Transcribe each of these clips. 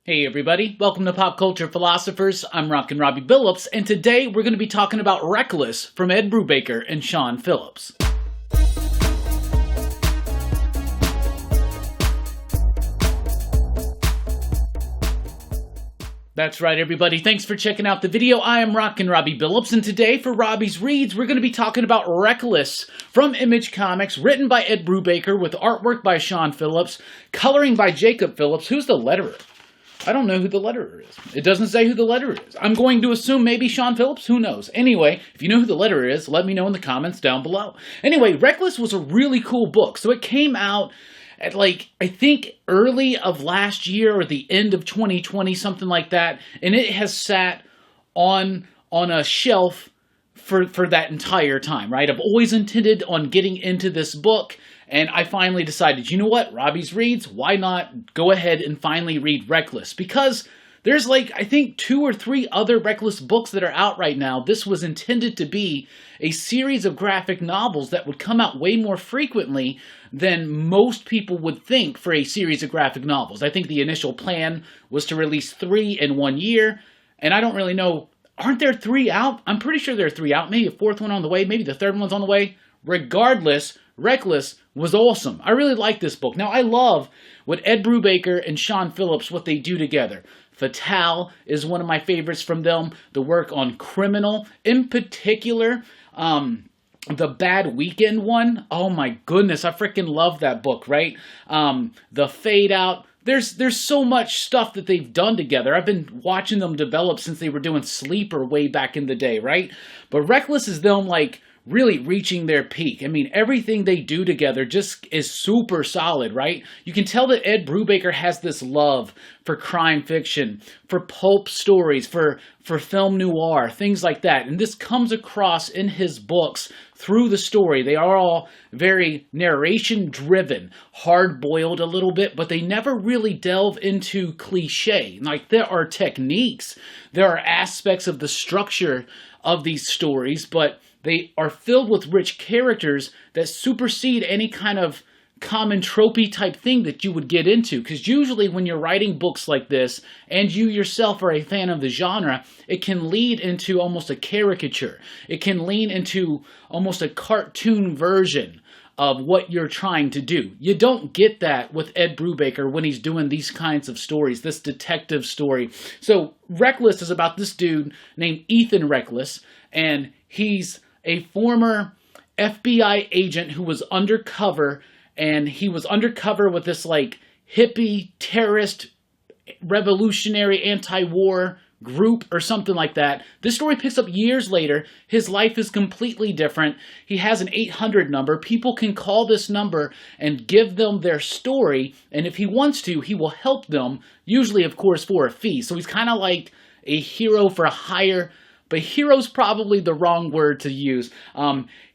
Hey everybody, welcome to Pop Culture Philosophers. I'm Rockin Robbie Billups, and today we're going to be talking about Reckless from Ed Brubaker and Sean Phillips. That's right, everybody. Thanks for checking out the video. I am Rockin Robbie Billups, and today for Robbie's Reads, we're going to be talking about Reckless from Image Comics, written by Ed Brubaker with artwork by Sean Phillips, coloring by Jacob Phillips. Who's the letterer? I don't know who the letterer is. It doesn't say who the letterer is. I'm going to assume maybe Sean Phillips. Who knows? Anyway, if you know who the letterer is, let me know in the comments down below. Anyway, Reckless was a really cool book. So it came out at I think early of last year or the end of 2020, something like that. And it has sat on a shelf for that entire time, right? I've always intended on getting into this book. And I finally decided, you know what, Robbie's Reads, why not go ahead and finally read Reckless? Because there's I think 2 or 3 other Reckless books that are out right now. This was intended to be a series of graphic novels that would come out way more frequently than most people would think for a series of graphic novels. I think the initial plan was to release 3 in 1 year, and I don't really know, aren't there 3 out? I'm pretty sure there are 3 out, maybe a 4th one on the way, maybe the 3rd one's on the way. Regardless, Reckless was awesome. I really like this book. Now, I love what Ed Brubaker and Sean Phillips, what they do together. Fatale is one of my favorites from them. The work on Criminal, in particular, the Bad Weekend one. Oh my goodness, I freaking love that book, right? The Fade Out. There's so much stuff that they've done together. I've been watching them develop since they were doing Sleeper way back in the day, right? But Reckless is them really reaching their peak. I mean, everything they do together just is super solid, right? You can tell that Ed Brubaker has this love for crime fiction, for pulp stories, for film noir, things like that. And this comes across in his books through the story. They are all very narration-driven, hard-boiled a little bit, but they never really delve into cliche. There are techniques, there are aspects of the structure of these stories, but they are filled with rich characters that supersede any kind of common tropey type thing that you would get into. Because usually when you're writing books like this, and you yourself are a fan of the genre, it can lead into almost a caricature. It can lean into almost a cartoon version of what you're trying to do. You don't get that with Ed Brubaker when he's doing these kinds of stories, this detective story. So Reckless is about this dude named Ethan Reckless, and he's a former FBI agent who was undercover, and he was undercover with this hippie, terrorist, revolutionary, anti-war group or something like that. This story picks up years later. His life is completely different. He has an 800 number. People can call this number and give them their story, and if he wants to, he will help them, usually, of course, for a fee. So he's kind of like a hero for a hire, but hero's probably the wrong word to use.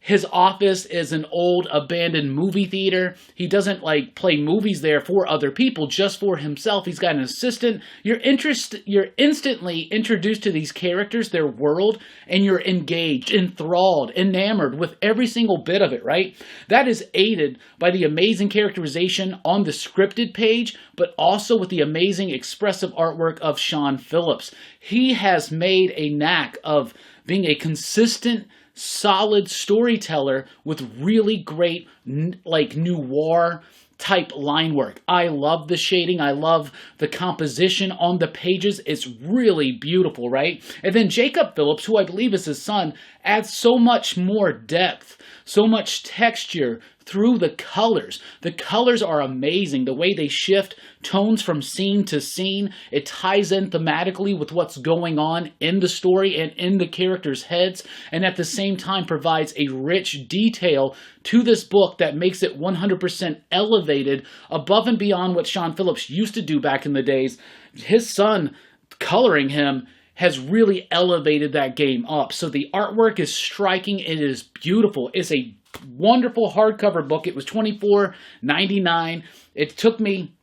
His office is an old abandoned movie theater. He doesn't play movies there for other people, just for himself. He's got an assistant. You're instantly introduced to these characters, their world, and you're engaged, enthralled, enamored with every single bit of it, right? That is aided by the amazing characterization on the scripted page, but also with the amazing expressive artwork of Sean Phillips. He has made a knack of being a consistent, solid storyteller with really great noir type line work. I love the shading. I love the composition on the pages. It's really beautiful, right? And then Jacob Phillips, who I believe is his son, adds so much more depth, so much texture through the colors. The colors are amazing. The way they shift tones from scene to scene. It ties in thematically with what's going on in the story and in the characters' heads, and at the same time provides a rich detail to this book that makes it 100% elevated above and beyond what Sean Phillips used to do back in the days. His son coloring him has really elevated that game up. So the artwork is striking. It is beautiful. It's a wonderful hardcover book. It was $24.99. It took me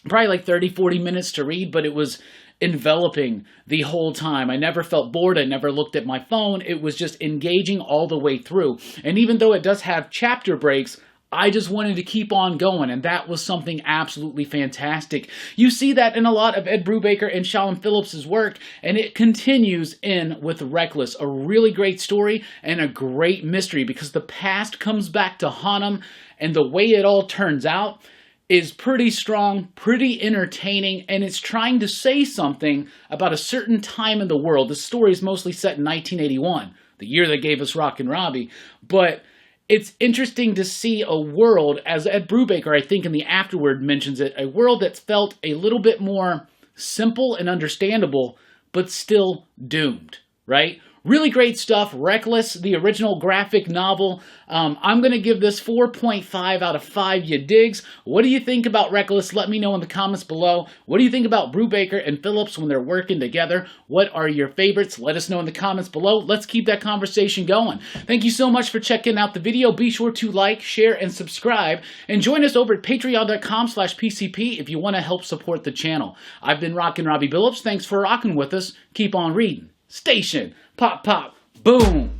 probably 30-40 minutes to read, but it was enveloping the whole time. I never felt bored. I never looked at my phone. It was just engaging all the way through. And even though it does have chapter breaks, I just wanted to keep on going, and that was something absolutely fantastic. You see that in a lot of Ed Brubaker and Sean Phillips' work, and it continues in with Reckless. A really great story and a great mystery, because the past comes back to haunt him, and the way it all turns out is pretty strong, pretty entertaining, and it's trying to say something about a certain time in the world. The story is mostly set in 1981, the year that gave us Rockin Robbie, but it's interesting to see a world, as Ed Brubaker, I think in the afterword mentions it, a world that's felt a little bit more simple and understandable, but still doomed, right? Really great stuff. Reckless, the original graphic novel. I'm going to give this 4.5 out of 5 you digs. What do you think about Reckless? Let me know in the comments below. What do you think about Brubaker and Phillips when they're working together? What are your favorites? Let us know in the comments below. Let's keep that conversation going. Thank you so much for checking out the video. Be sure to like, share, and subscribe. And join us over at patreon.com/PCP if you want to help support the channel. I've been Rockin Robbie Billups. Thanks for rocking with us. Keep on reading. Station. Pop, pop, boom.